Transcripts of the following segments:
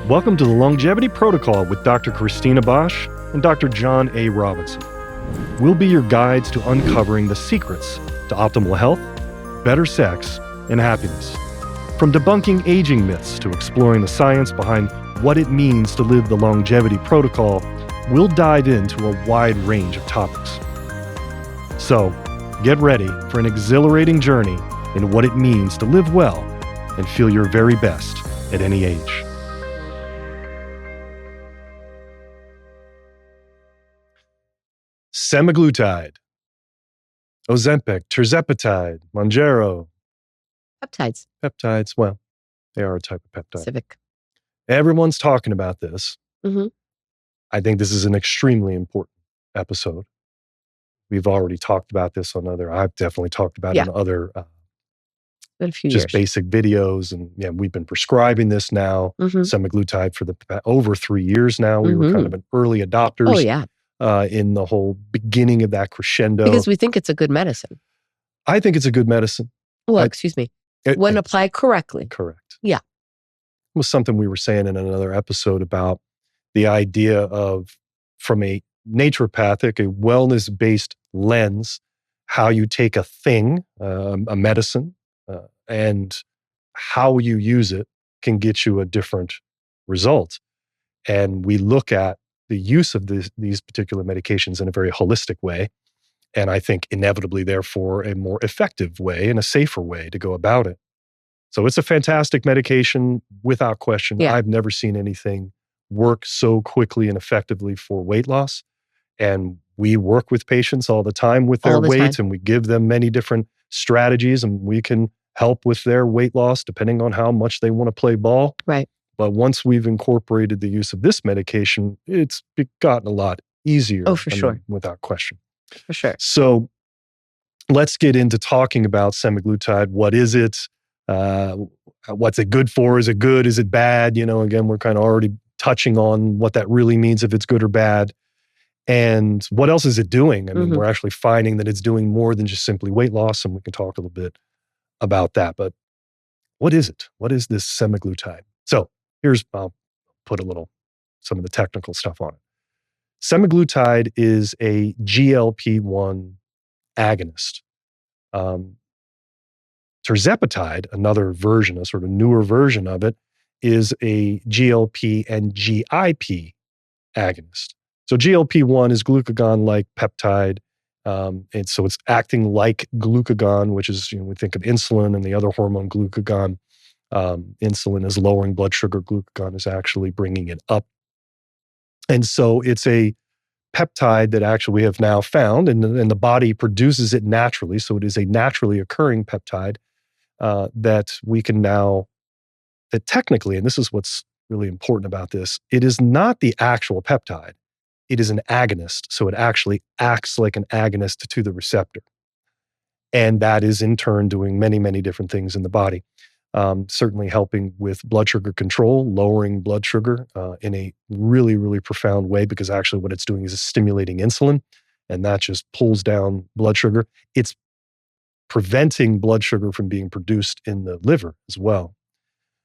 Welcome to the Longevity Protocol with Dr. Cristina Bosch and Dr. John A. Robinson. We'll be your guides to uncovering the secrets to optimal health, better sex, and happiness. From debunking aging myths to exploring the science behind what it means to live the Longevity Protocol, we'll dive into a wide range of topics. So, get ready for an exhilarating journey in what it means to live well and feel your very best at any age. Semaglutide, Ozempic, tirzepatide, Mounjaro. Peptides, well, they are a type of peptide. Civic. Everyone's talking about this. Mm-hmm. I think this is an extremely important episode. We've already talked about this I've definitely talked about it on other Been a few just years. basic videos. And we've been prescribing this now, semaglutide, for over 3 years now. We were kind of an early adopters. Oh, yeah. In the whole beginning of that crescendo. Because we think it's a good medicine. I think it's a good medicine. Well, excuse me. When applied correctly. Correct. Yeah. It was something we were saying in another episode about the idea of, from a naturopathic, a wellness-based lens, how you take a thing, a medicine, and how you use it can get you a different result. And we look at the use of these particular medications in a very holistic way, and I think inevitably, therefore, a more effective way and a safer way to go about it. So it's a fantastic medication, without question. Yeah. I've never seen anything work so quickly and effectively for weight loss. And we work with patients all the time with their weight, and we give them many different strategies, and we can help with their weight loss depending on how much they want to play ball. Right. But once we've incorporated the use of this medication, it's gotten a lot easier. Oh, for sure. Without question. For sure. So let's get into talking about semaglutide. What is it? What's it good for? Is it good? Is it bad? Again, we're kind of already touching on what that really means, if it's good or bad. And what else is it doing? I mean, we're actually finding that it's doing more than just simply weight loss, and we can talk a little bit about that. But what is it? What is this semaglutide? So I'll put some of the technical stuff on it. Semaglutide is a GLP-1 agonist. Tirzepatide, another version, a sort of newer version of it, is a GLP and GIP agonist. So GLP-1 is glucagon-like peptide. And so it's acting like glucagon, which is, we think of insulin and the other hormone glucagon. Insulin is lowering blood sugar. Glucagon is actually bringing it up. And so it's a peptide that actually we have now found, and the body produces it naturally. So it is a naturally occurring peptide that we can now, that technically, and this is what's really important about this, it is not the actual peptide. It is an agonist. So it actually acts like an agonist to the receptor. And that is in turn doing many, many different things in the body. Certainly helping with blood sugar control, lowering blood sugar in a really, really profound way, because actually what it's doing is it's stimulating insulin, and that just pulls down blood sugar. It's preventing blood sugar from being produced in the liver as well.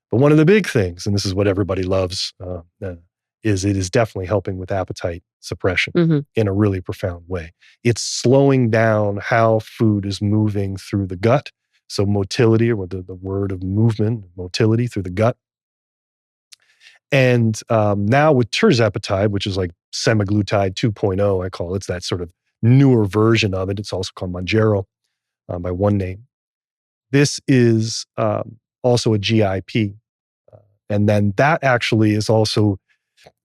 But one of the big things, and this is what everybody loves, is it is definitely helping with appetite suppression in a really profound way. It's slowing down how food is moving through the gut. So motility, or the word of movement, motility through the gut. And now with tirzepatide, which is like semaglutide 2.0, I call it. It's that sort of newer version of it. It's also called Mounjaro by one name. This is also a GIP. And then that actually is also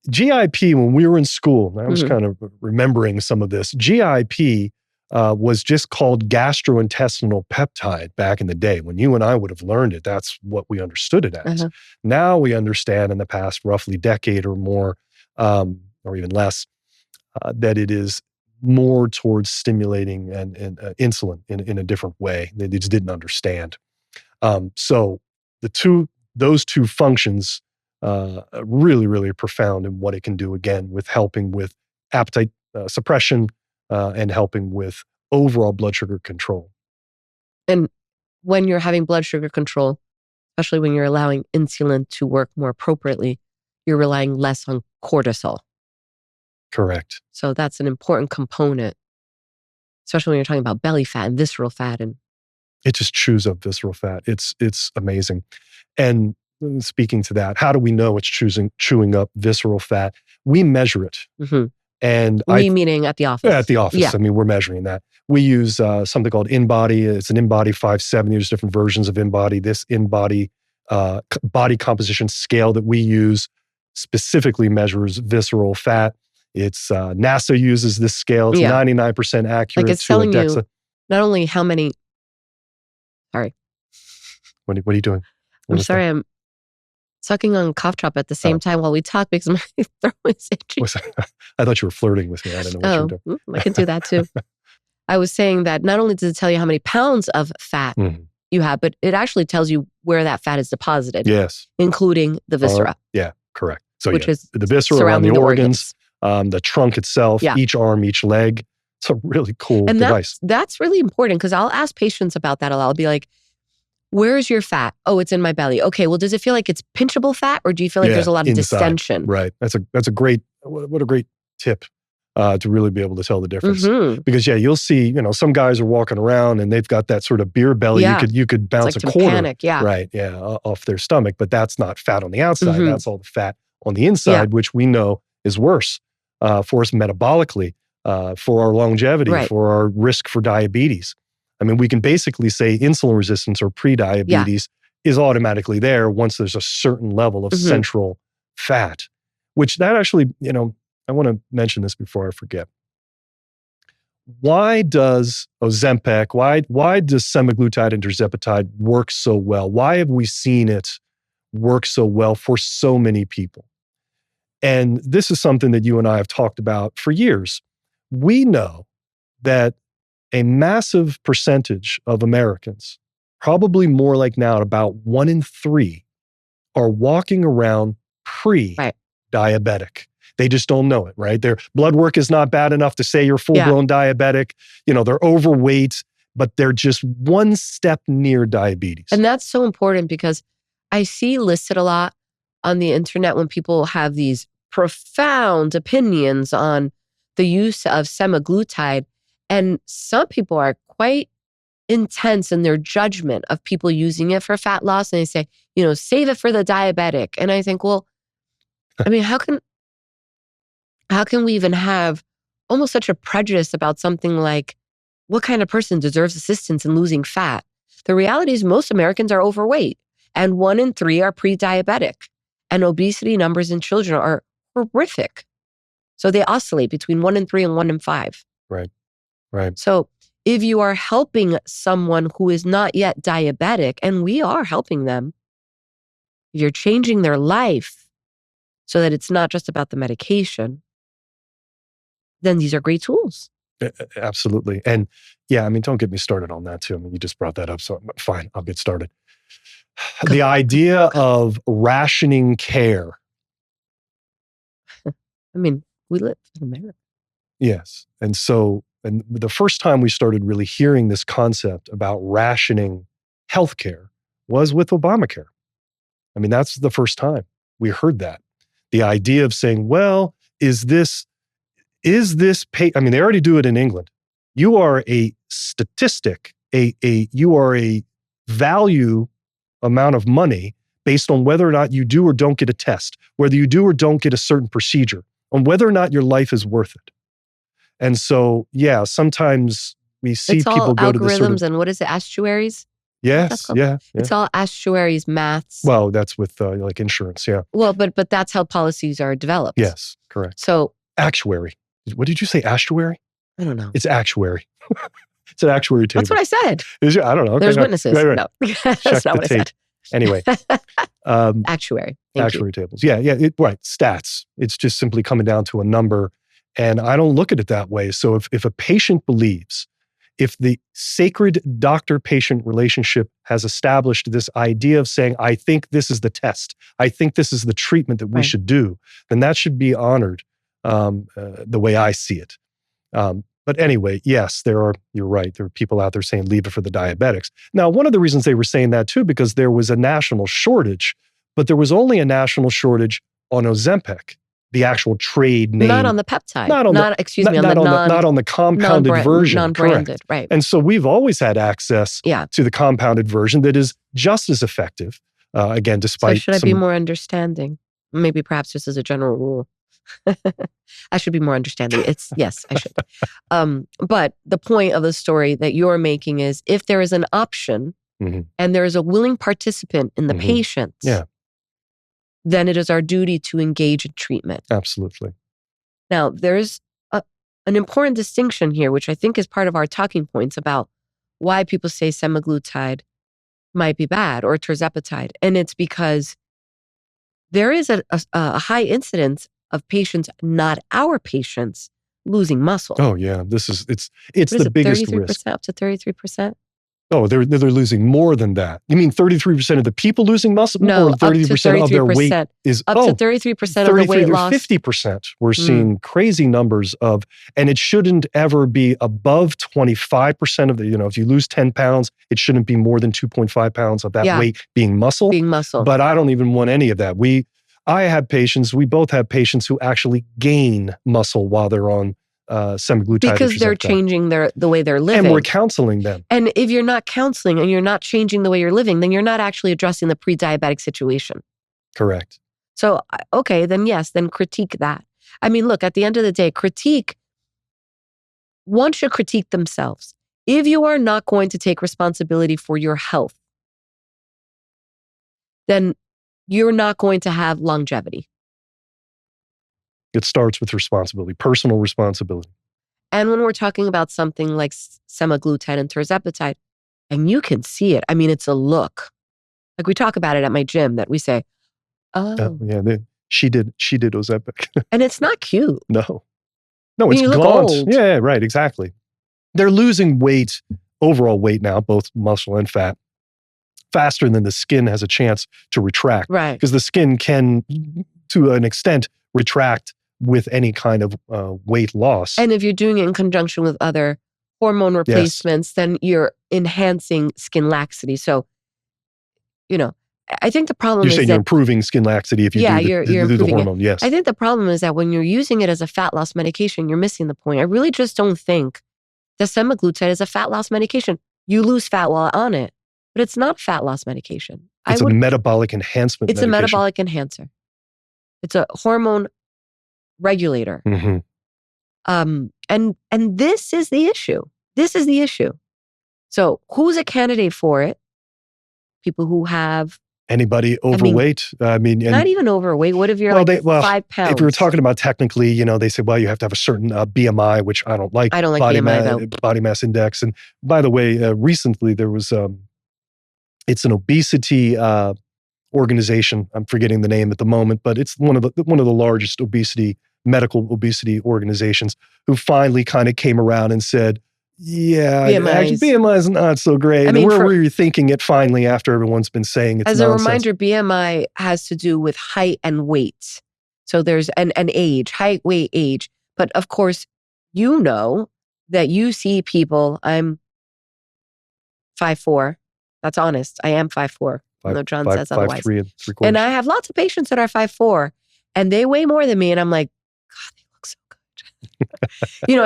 GIP. When we were in school, I was kind of remembering some of this. GIP was just called gastrointestinal peptide back in the day. When you and I would have learned it, that's what we understood it as. Now we understand, in the past roughly decade or more, or even less, that it is more towards stimulating and insulin in a different way. They just didn't understand. So those two functions really, really profound in what it can do, again, with helping with appetite suppression, and helping with overall blood sugar control. And when you're having blood sugar control, especially when you're allowing insulin to work more appropriately, you're relying less on cortisol. Correct. So that's an important component, especially when you're talking about belly fat and visceral fat. And it just chews up visceral fat. It's amazing. And speaking to that, how do we know it's chewing up visceral fat? We measure it. mm-hmm. And meaning at the office. At the office. Yeah. I mean, we're measuring that. We use something called InBody. It's an InBody 570. There's different versions of InBody. This InBody body composition scale that we use specifically measures visceral fat. It's NASA uses this scale. It's 99% accurate. Like it's telling you not only how many. Sorry. What are you doing? I'm sorry. I'm sucking on cough drop at the same time while we talk because my throat is itchy. I thought you were flirting with me. I didn't know what you were doing. I can do that too. I was saying that not only does it tell you how many pounds of fat you have, but it actually tells you where that fat is deposited. Yes. Including the viscera. Yeah, correct. So which is the viscera around the organs, the trunk itself, each arm, each leg. It's a really cool device. That's really important because I'll ask patients about that a lot. I'll be like, where's your fat? Oh, it's in my belly. Okay, well, does it feel like it's pinchable fat or do you feel like there's a lot of distension? Right. That's a great, what a great tip to really be able to tell the difference. Because you'll see, some guys are walking around and they've got that sort of beer belly. Yeah. You could bounce like a quarter. Panic, right. Yeah. Off their stomach, but that's not fat on the outside. That's all the fat on the inside, which we know is worse for us metabolically, for our longevity, for our risk for diabetes. I mean, we can basically say insulin resistance or pre-diabetes is automatically there once there's a certain level of central fat, which that actually, I want to mention this before I forget. Why does Ozempic, why does semaglutide and tirzepatide work so well? Why have we seen it work so well for so many people? And this is something that you and I have talked about for years. We know that a massive percentage of Americans, probably more like now, about 1 in 3, are walking around pre-diabetic. They just don't know it, right? Their blood work is not bad enough to say you're full-blown diabetic. They're overweight, but they're just one step near diabetes. And that's so important because I see listed a lot on the internet when people have these profound opinions on the use of semaglutide. And some people are quite intense in their judgment of people using it for fat loss. And they say, save it for the diabetic. And I think, well, I mean, how can we even have almost such a prejudice about something like what kind of person deserves assistance in losing fat? The reality is most Americans are overweight and 1 in 3 are pre-diabetic. And obesity numbers in children are horrific. So they oscillate between 1 in 3 and 1 in 5. Right. So if you are helping someone who is not yet diabetic, and we are helping them, you're changing their life so that it's not just about the medication, then these are great tools. Absolutely. And don't get me started on that too. I mean, you just brought that up, so fine, I'll get started. The idea of rationing care. I mean, we live in America. Yes. And the first time we started really hearing this concept about rationing healthcare was with Obamacare. I mean, that's the first time we heard that. The idea of saying, well, is this I mean, they already do it in England. You are a statistic, you are a value amount of money based on whether or not you do or don't get a test, whether you do or don't get a certain procedure, on whether or not your life is worth it. And so, sometimes we see people go to this sort of... and what is it, actuaries? Yes, yeah. It's all actuaries, maths. Well, that's with like insurance, yeah. Well, but that's how policies are developed. Yes, correct. So... Actuary. What did you say, actuary? I don't know. It's actuary. It's an actuary table. That's what I said. Is it? I don't know. There's witnesses. Right. No, that's not what I said. Anyway. Actuary. Actuary tables. Yeah. Right. Stats. It's just simply coming down to a number. And I don't look at it that way. So if a patient believes, if the sacred doctor-patient relationship has established this idea of saying, I think this is the test, I think this is the treatment that we should do, then that should be honored the way I see it. But anyway, yes, you're right. There are people out there saying, leave it for the diabetics. Now, one of the reasons they were saying that too, because there was a national shortage, but there was only a national shortage on Ozempic, the actual trade name. Not on the peptide. Not on the compounded version. Non-branded, correct. right. And so we've always had access to the compounded version that is just as effective. Again, despite So should I be more understanding? Maybe perhaps this is a general rule. I should be more understanding. Yes, I should. But the point of the story that you're making is if there is an option and there is a willing participant in the patient, then it is our duty to engage in treatment. Absolutely. Now, there's an important distinction here, which I think is part of our talking points about why people say semaglutide might be bad or tirzepatide. And it's because there is a high incidence of patients, not our patients, losing muscle. Oh yeah, it's the biggest 33% risk. Up to 33%? Oh, they're losing more than that. You mean 33% of the people losing muscle? No, or 30% of their weight is up to 33% of the weight loss. 50%. We're seeing crazy numbers of, and it shouldn't ever be above 25% of the, if you lose 10 pounds, it shouldn't be more than 2.5 pounds of that weight being muscle. But I don't even want any of that. we both have patients who actually gain muscle while they're on semaglutide. Because they're changing the way they're living. And we're counseling them. And if you're not counseling and you're not changing the way you're living, then you're not actually addressing the pre-diabetic situation. Correct. So, okay, then yes, then critique that. I mean, look, at the end of the day, one should critique themselves. If you are not going to take responsibility for your health, then you're not going to have longevity. It starts with responsibility, personal responsibility. And when we're talking about something like semaglutide and tirzepatide, and you can see it. I mean, it's a look. Like we talk about it at my gym that we say, oh. Yeah, she did Ozempic. And it's not cute. No, it's you gaunt. look old. Yeah, right, exactly. They're losing weight, overall weight now, both muscle and fat, faster than the skin has a chance to retract. Right. Because the skin can, to an extent, retract with any kind of weight loss. And if you're doing it in conjunction with other hormone replacements, then you're enhancing skin laxity. So, I think the problem is that you're improving skin laxity if you do the hormone. Yes. I think the problem is that when you're using it as a fat loss medication, you're missing the point. I really just don't think that semaglutide is a fat loss medication. You lose fat while on it, but it's not fat loss medication. It's a metabolic enhancement medication. It's a metabolic enhancer. It's a hormone regulator. And this is the issue. So who's a candidate for it? People who have anybody overweight. Not even overweight. What if you're 5 pounds? If we were talking about technically, they say, well, you have to have a certain BMI, which I don't like. I don't like BMI, body mass index. And by the way, recently there was, it's an obesity organization. I'm forgetting the name at the moment, but it's one of the largest medical obesity organizations who finally kind of came around and said, BMI is not so great. And we're rethinking it finally after everyone's been saying it's as nonsense. A reminder, BMI has to do with height and weight. So there's an age, height, weight, age. But of course, that you see people, I'm 5'4". That's honest. I am 5'4". Although John says otherwise. 5'3". And I have lots of patients that are 5'4", and they weigh more than me. And I'm like, God, they look so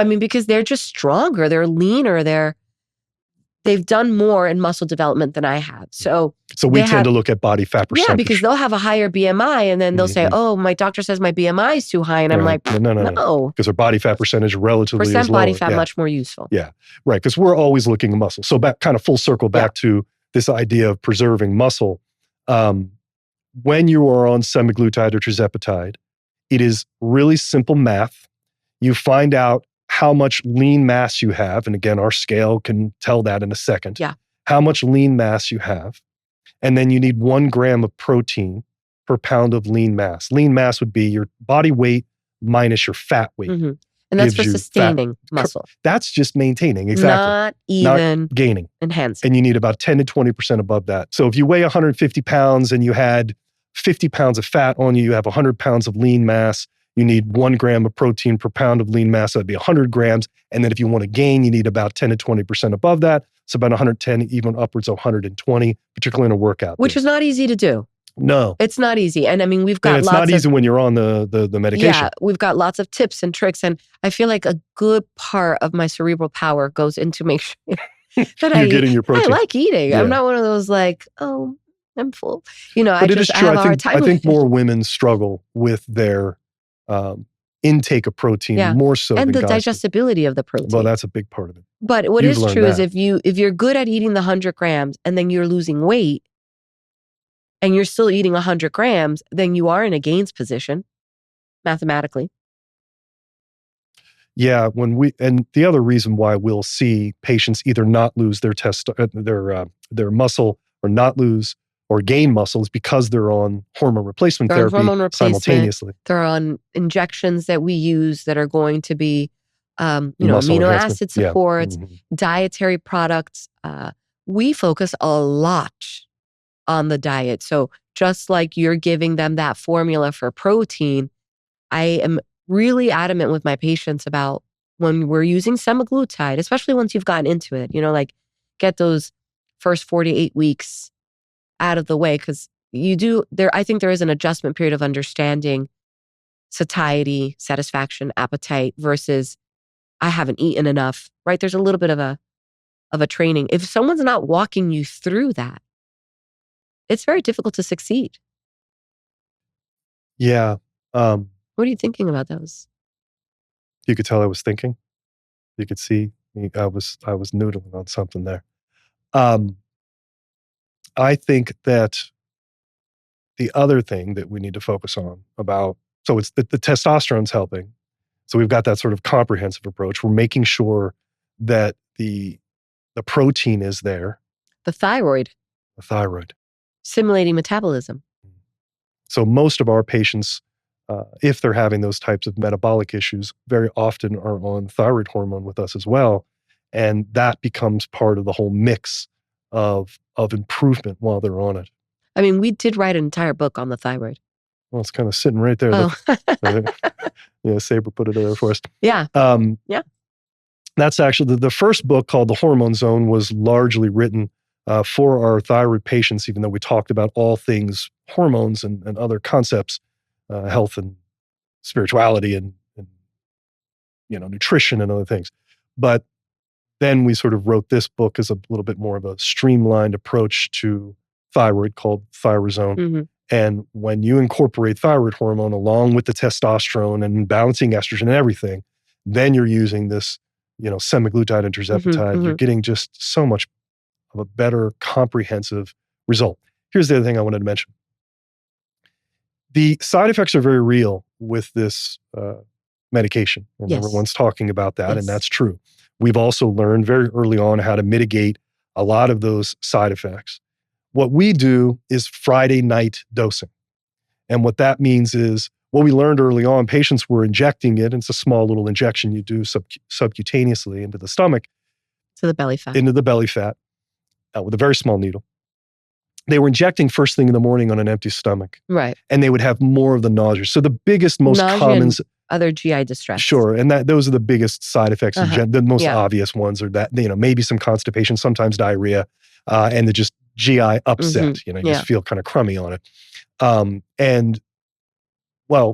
good. Because they're just stronger. They're leaner. They've done more in muscle development than I have. So we tend to look at body fat percentage. Yeah, because they'll have a higher BMI and then they'll say, oh, my doctor says my BMI is too high. And I'm like, no. Because their body fat percentage relatively is lower. Body fat much more useful. Yeah, right. Because we're always looking at muscle. So kind of full circle back to this idea of preserving muscle. When you are on semaglutide or tirzepatide, it is really simple math. You find out how much lean mass you have. And again, our scale can tell that in a second. Yeah. How much lean mass you have. And then you need 1 gram of protein per pound of lean mass. Lean mass would be your body weight minus your fat weight. Mm-hmm. And that's for sustaining muscle. That's just maintaining, exactly. Not gaining. Enhancing. And you need about 10 to 20% above that. So if you weigh 150 pounds and you had 50 pounds of fat on you, you have 100 pounds of lean mass, you need 1 gram of protein per pound of lean mass, that'd be 100 grams. And then if you want to gain, you need about 10 to 20% above that. So about 110, even upwards of 120, particularly in a workout. Which is not easy to do. No. It's not easy. And I mean, we've And got it's lots not of easy when you're on the medication. yeah, we've got lots of tips and tricks. And I feel like a good part of my cerebral power goes into make sure that You're getting your I protein. like eating. Yeah. I'm not one of those like, oh, I'm full. You know, But it is I true. have a hard time I think with it. more women struggle with their intake of protein Yeah. more so And than the guys do. digestibility of the protein. Well, that's a big part of it. But what You've is learned true is that. if you're good at eating the 100 grams and then you're losing weight and you're still eating 100 grams, then you are in a gains position mathematically. Yeah, and the other reason why we'll see patients either not lose their muscle or not lose or gain muscle is because they're on hormone replacement They're on therapy hormone replacement. simultaneously. They're on injections that we use that are going to be, Muscle amino enhancement. acid supports, Mhm. dietary products. We focus a lot on the diet. So just like you're giving them that formula for protein, I am really adamant with my patients about when we're using semaglutide, especially once you've gotten into it, like get those first 48 weeks out of the way. Cause I think there is an adjustment period of understanding satiety, satisfaction, appetite versus I haven't eaten enough, right? There's a little bit of a training. If someone's not walking you through that, it's very difficult to succeed. Yeah. What are you thinking about those? You could tell I was thinking. You could see me. I was noodling on something there. I think that the other thing that we need to focus on so it's the testosterone's helping. So we've got that sort of comprehensive approach. We're making sure that the protein is there, The thyroid, the thyroid. simulating metabolism. So most of our patients, if they're having those types of metabolic issues, very often are on thyroid hormone with us as well. And that becomes part of the whole mix of improvement while they're on it. I mean, we did write an entire book on the thyroid. Well, it's kind of sitting right there. Oh, Yeah, Saber put it there for us. yeah. Yeah. That's actually the first book called The Hormone Zone was largely written for our thyroid patients, even though we talked about all things hormones and other concepts, health and spirituality and nutrition and other things. But then we sort of wrote this book as a little bit more of a streamlined approach to thyroid called Thyrazone. Mm-hmm. And when you incorporate thyroid hormone along with the testosterone and balancing estrogen and everything, then you're using this, semaglutide and tirzepatide. Mm-hmm. You're getting just so much of a better comprehensive result. Here's the other thing I wanted to mention. The side effects are very real with this medication. And Yes. everyone's talking about that, Yes. and that's true. We've also learned very early on how to mitigate a lot of those side effects. What we do is Friday night dosing. And what that means is what we learned early on, patients were injecting it. It's a small little injection you do subcutaneously into the stomach. To the belly fat. Into the belly fat with a very small needle. They were injecting first thing in the morning on an empty stomach. Right. And they would have more of the nausea. So the biggest, most Nausea common... and other GI distress. Sure. And those are the biggest side effects. The most Yeah. obvious ones are that, maybe some constipation, sometimes diarrhea, and the just GI upset. Mm-hmm. You just feel kind of crummy on it.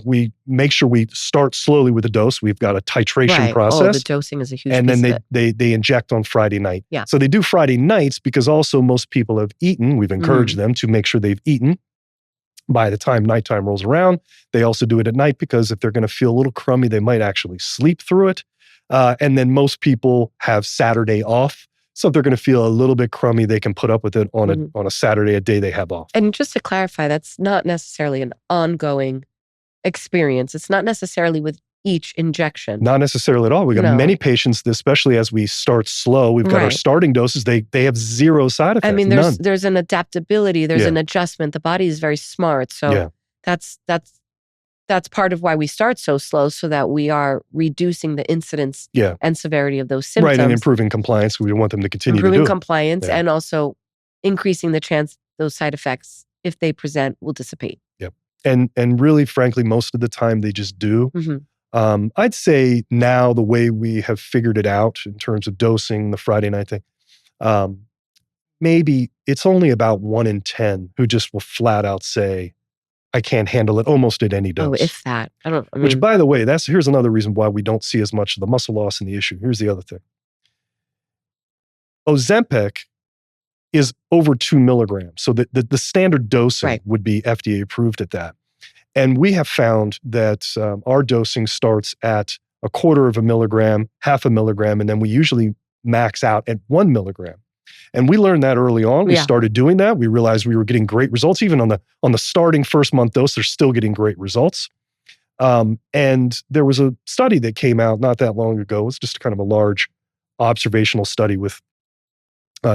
We make sure we start slowly with the dose. We've got a titration process. Oh, the dosing is a huge and piece then of it. they inject on Friday night. Yeah. So they do Friday nights because also most people have eaten. We've encouraged them to make sure they've eaten by the time nighttime rolls around. They also do it at night because if they're going to feel a little crummy, they might actually sleep through it. And then most people have Saturday off. So if they're going to feel a little bit crummy, they can put up with it on a Saturday, a day they have off. And just to clarify, that's not necessarily an ongoing experience. It's not necessarily with each injection. Not necessarily at all. We got many patients, especially as we start slow. We've got our starting doses. They have zero side effects. I mean, none. there's an adaptability. There's an adjustment. The body is very smart. So that's part of why we start so slow, so that we are reducing the incidence and severity of those symptoms. Right, and improving compliance. We want them to continue to do it. Improving compliance and also increasing the chance those side effects, if they present, will dissipate. Yep. And really, frankly, most of the time they just do. Mm-hmm. I'd say now the way we have figured it out in terms of dosing, the Friday night thing, maybe it's only about 1 in 10 who just will flat out say, I can't handle it almost at any Oh, dose. if that. Which, by the way, here's another reason why we don't see as much of the muscle loss in the issue. Here's the other thing. Ozempic is over 2 milligrams. So the standard dosing would be FDA approved at that. And we have found that our dosing starts at 1/4 milligram, 1/2 milligram, and then we usually max out at 1 milligram. And we learned that early on. We started doing that. We realized we were getting great results. Even on the starting first month dose, they're still getting great results. And there was a study that came out not that long ago. It was just kind of a large observational study with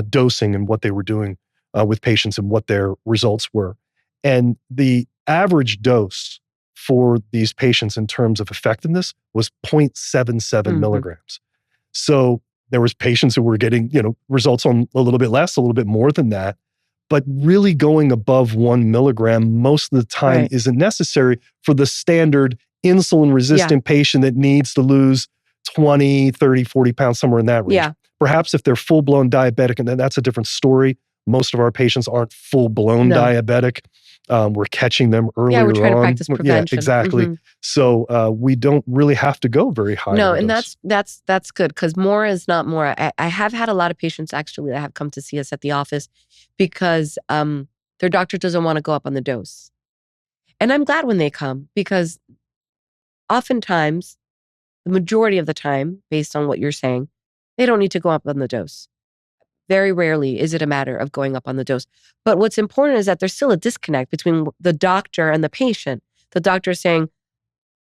dosing and what they were doing with patients and what their results were. And the average dose for these patients in terms of effectiveness was 0.77 milligrams. So there was patients who were getting, results on a little bit less, a little bit more than that. But really going above 1 milligram most of the time isn't necessary for the standard insulin-resistant patient that needs to lose 20, 30, 40 pounds, somewhere in that range. Yeah. Perhaps if they're full-blown diabetic, and then that's a different story. Most of our patients aren't full-blown diabetic. We're catching them earlier on. Yeah, we're trying to practice prevention. Yeah, exactly. So we don't really have to go very high. No, and that's good, because more is not more. I have had a lot of patients actually that have come to see us at the office because their doctor doesn't want to go up on the dose. And I'm glad when they come, because oftentimes, the majority of the time, based on what you're saying, they don't need to go up on the dose. Very rarely is it a matter of going up on the dose. But what's important is that there's still a disconnect between the doctor and the patient. The doctor is saying,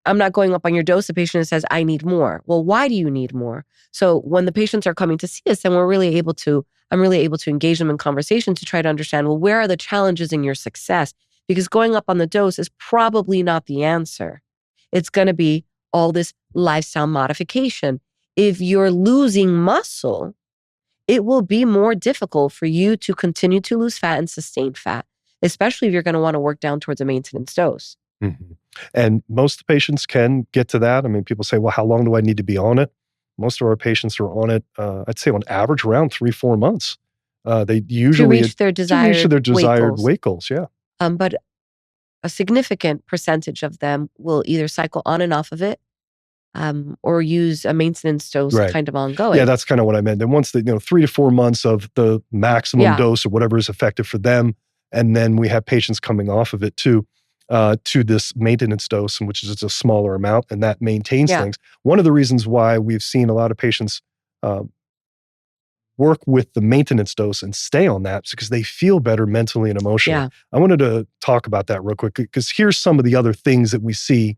I'm not going up on your dose. The patient says, I need more. Well, why do you need more? So when the patients are coming to see us, then I'm really able to engage them in conversation to try to understand, well, where are the challenges in your success? Because going up on the dose is probably not the answer. It's going to be all this lifestyle modification. If you're losing muscle, it will be more difficult for you to continue to lose fat and sustain fat, especially if you're going to want to work down towards a maintenance dose. Mm-hmm. And most patients can get to that. I mean, people say, well, how long do I need to be on it? Most of our patients are on it, I'd say on average, around 3-4 months. They usually to reach their desired weight goals. Yeah. But a significant percentage of them will either cycle on and off of it, or use a maintenance dose kind of ongoing. Yeah, that's kind of what I meant. Then once 3 to 4 months of the maximum dose or whatever is effective for them, and then we have patients coming off of it too, to this maintenance dose, which is just a smaller amount, and that maintains things. One of the reasons why we've seen a lot of patients work with the maintenance dose and stay on that is because they feel better mentally and emotionally. Yeah. I wanted to talk about that real quick, because here's some of the other things that we see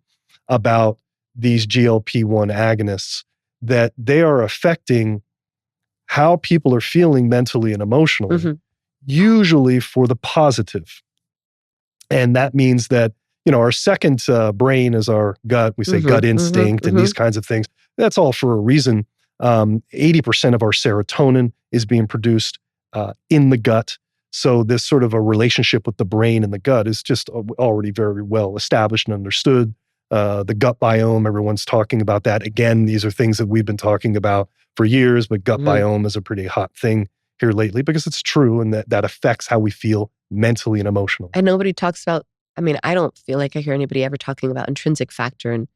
about these GLP-1 agonists, that they are affecting how people are feeling mentally and emotionally, usually for the positive. And that means that, our second brain is our gut. We say gut instinct and these kinds of things. That's all for a reason. 80% of our serotonin is being produced in the gut. So this sort of a relationship with the brain and the gut is just already very well established and understood. The gut biome, everyone's talking about that. Again, these are things that we've been talking about for years, but gut biome is a pretty hot thing here lately, because it's true, and that affects how we feel mentally and emotionally. And nobody talks about, I don't feel like I hear anybody ever talking about intrinsic factor,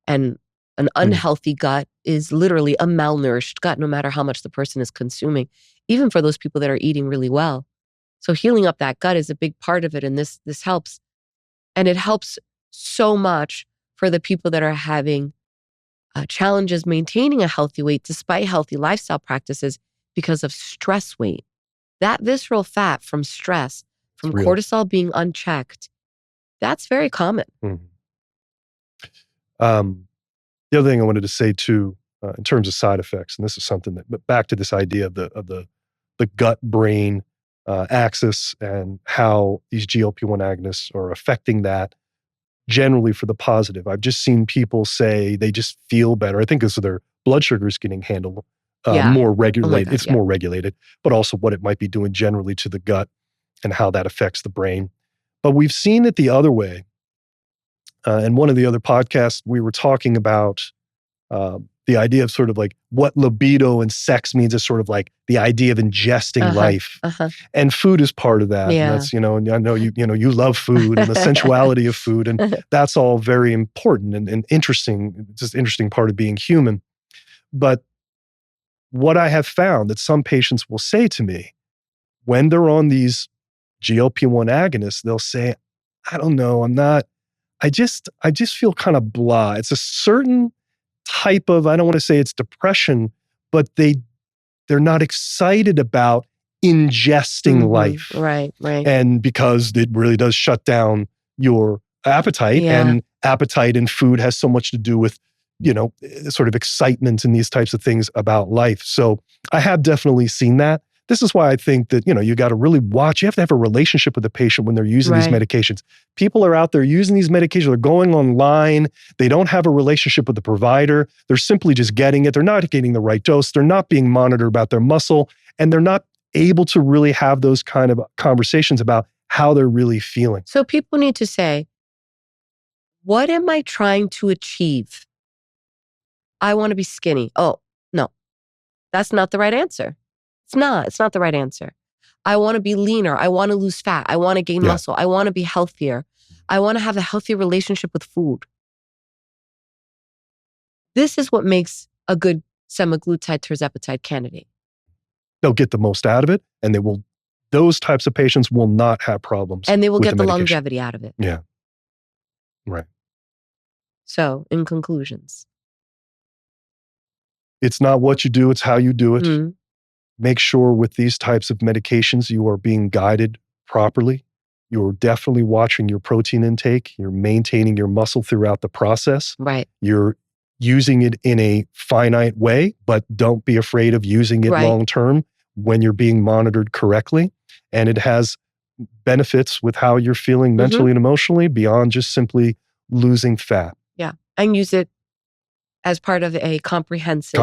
and an unhealthy gut is literally a malnourished gut, no matter how much the person is consuming, even for those people that are eating really well. So healing up that gut is a big part of it, and this helps. And it helps so much for the people that are having challenges maintaining a healthy weight despite healthy lifestyle practices because of stress weight. That visceral fat from stress, from cortisol being unchecked, that's very common. The other thing I wanted to say too, in terms of side effects, and this is something that, but back to this idea of the gut-brain axis and how these GLP-1 agonists are affecting that generally for the positive. I've just seen people say they just feel better. I think because their blood sugar is getting handled more regulated. God, it's more regulated, but also what it might be doing generally to the gut and how that affects the brain. But we've seen it the other way. In one of the other podcasts, we were talking about the the idea of sort of like what libido and sex means is sort of like the idea of ingesting life. And food is part of that. Yeah. And that's, and I know you love food and the sensuality of food. And that's all very important and interesting. It's just an interesting part of being human. But what I have found that some patients will say to me when they're on these GLP-1 agonists, they'll say, I don't know, I just feel kind of blah. It's a certain type of, I don't want to say it's depression, but they're not excited about ingesting life. Right. And because it really does shut down your appetite, and appetite in food has so much to do with, sort of excitement and these types of things about life. So I have definitely seen that. This is why I think that, you got to really watch. You have to have a relationship with the patient when they're using these medications. People are out there using these medications. They're going online. They don't have a relationship with the provider. They're simply just getting it. They're not getting the right dose. They're not being monitored about their muscle. And they're not able to really have those kind of conversations about how they're really feeling. So people need to say, what am I trying to achieve? I want to be skinny. Oh, no, that's not the right answer. It's not the right answer. I want to be leaner. I want to lose fat. I want to gain muscle. I want to be healthier. I want to have a healthier relationship with food. This is what makes a good semaglutide tirzepatide candidate. They'll get the most out of it, and those types of patients will not have problems. And they will get the longevity out of it. Yeah. Right. So, in conclusions. It's not what you do, it's how you do it. Make sure with these types of medications, you are being guided properly. You're definitely watching your protein intake. You're maintaining your muscle throughout the process. Right. You're using it in a finite way, but don't be afraid of using it long-term when you're being monitored correctly. And it has benefits with how you're feeling mentally and emotionally beyond just simply losing fat. Yeah. And use it as part of a comprehensive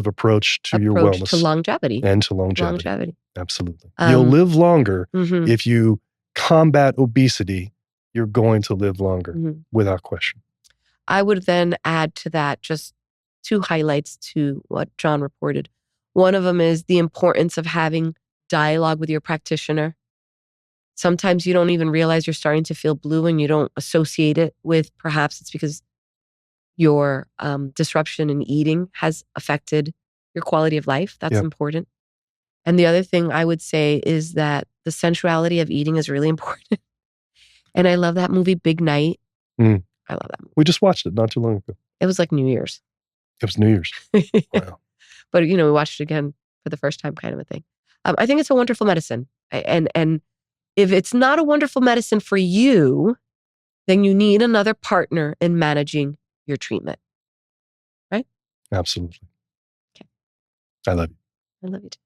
approach to your wellness. To longevity. And to longevity. Absolutely. You'll live longer if you combat obesity. You're going to live longer without question. I would then add to that just 2 highlights to what John reported. One of them is the importance of having dialogue with your practitioner. Sometimes you don't even realize you're starting to feel blue and you don't associate it with, perhaps it's because your disruption in eating has affected your quality of life. That's important. And the other thing I would say is that the sensuality of eating is really important. And I love that movie, Big Night. I love that movie. We just watched it not too long ago. It was like New Year's. It was New Year's. Wow. But, we watched it again for the first time kind of a thing. I think it's a wonderful medicine. And if it's not a wonderful medicine for you, then you need another partner in managing your treatment. Right? Absolutely. Okay. I love you. I love you too.